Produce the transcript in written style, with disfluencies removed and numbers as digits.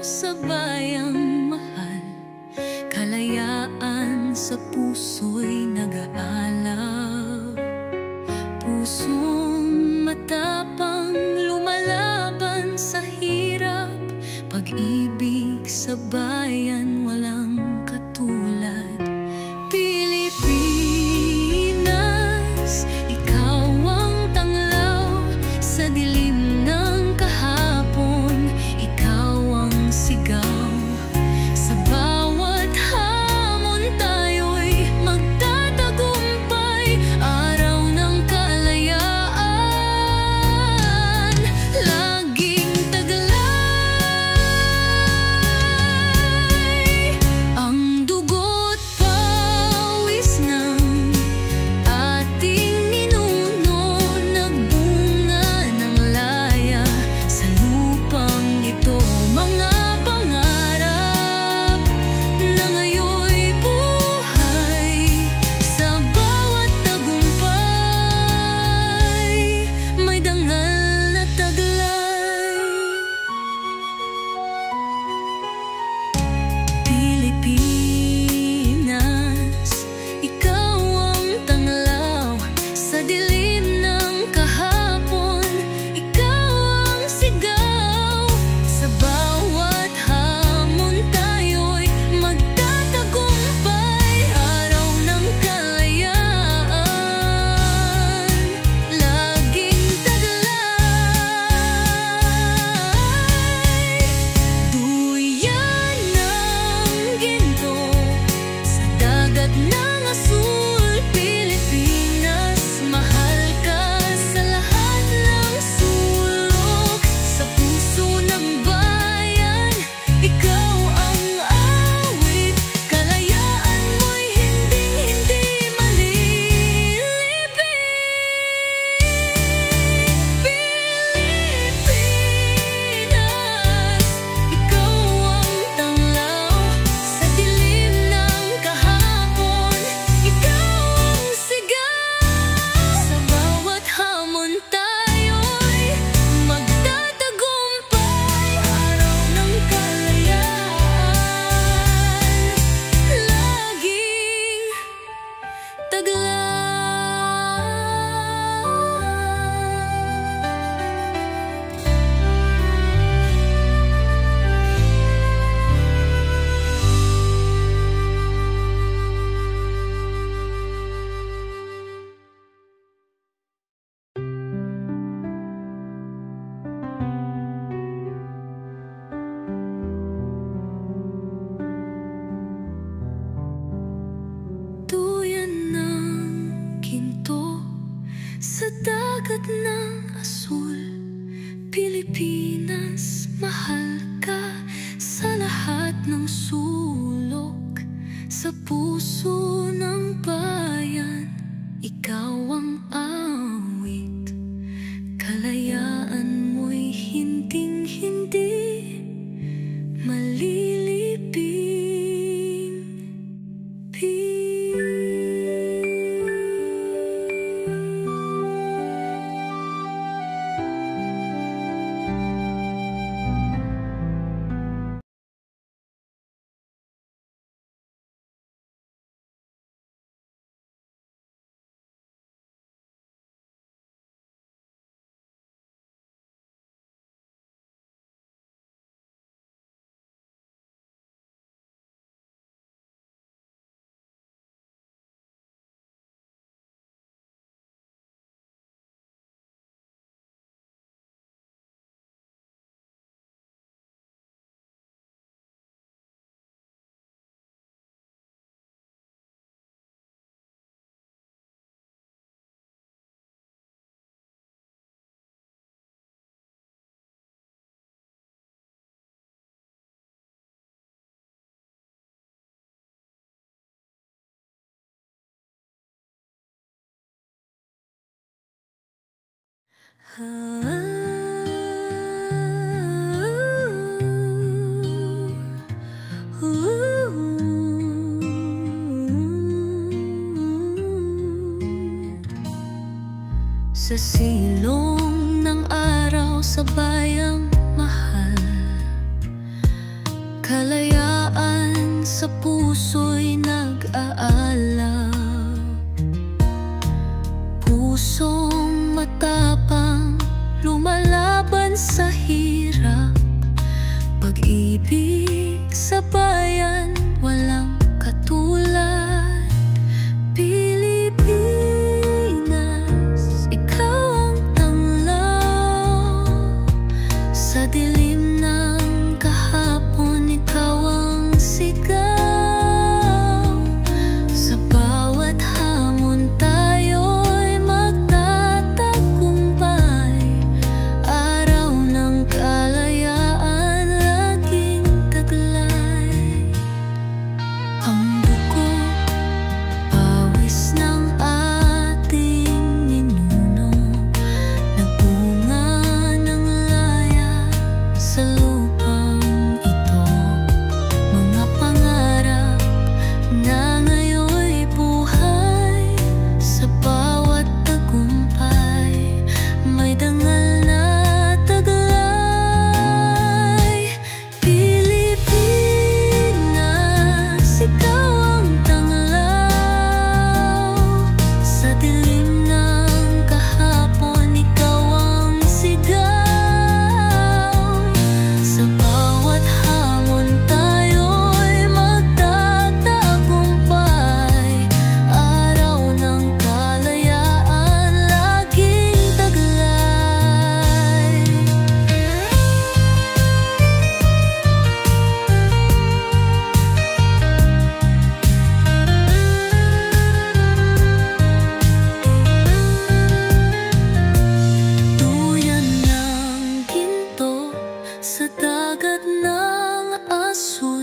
sa bayang mahal, kalayaan sa puso'y nag-aalab. Pusong matapang lumalaban sa hirap, pag-ibig sa bayan walang katulad. Pilipinas, ikaw ang tanglaw sa dilim ng kahapon, ikaw ang sigaw. Sa bawat hamon tayo'y magtatagumpay, araw ng kalayaan, laging taglay. Ang dugo't pawis ng ating ninuno, nagbunga ng laya sa lupang ito. Mga pangarap na ngayon'y buhay, sa bawat tagumpay may dangal na taglay. Pilipinas, ikaw ang tanglaw sa dilim ng kahapon, ikaw ang sigaw. Sa bawat hamon tayo'y magtatagumpay, araw ng kalayaan, laging taglay. Duyan ng ginto sa dagat ng asul, Pilipinas, mahal ka sa lahat ng sulok. Sa puso ng bayan, ikaw ang awit, kalayaan mo'y hinding-hindi malilibing. Pilipinas, ikaw ang tanglaw sa dilim ng kahapon, ikaw ang sigaw. Sa bawat hamon tayo'y magtatagumpay, araw ng kalayaan, laging taglay. Duyan ng ginto sa dagat ng asul, Pilipinas, mahal ka sa lahat ng sulok. Sa puso ng bayan, ikaw ang awit, kalayaan mo'y hinding-hindi malilibing. Sa silong ng araw sa bayang mahal, Kalayaan sa puso'y nag-aalab, pusong matapang lumalaban sa hirap. Pag-ibig sa bayan walang katulad. Pilipinas, ikaw ang tanglaw. Sa dilim ng kahapon, ikaw ang sigaw. Sa bawat hamon tayo'y magtatagumpay. Araw ng kalayaan laging taglay. Ang dugo, pawis ng ating ninuno, nagbunga ng laya sa lupang ito. Mga pangarap na ngayon'y buhay, sa bawat tagumpay may dangal na taglay. Pilipinas, ikaw ang tanglaw. Sa dilim ng kahapon, ikaw ang sigaw. Sa bawat hamon tayo'y magtatagumpay. Araw ng kalayaan laging taglay. Duyan ng ginto sa dagat ng asul.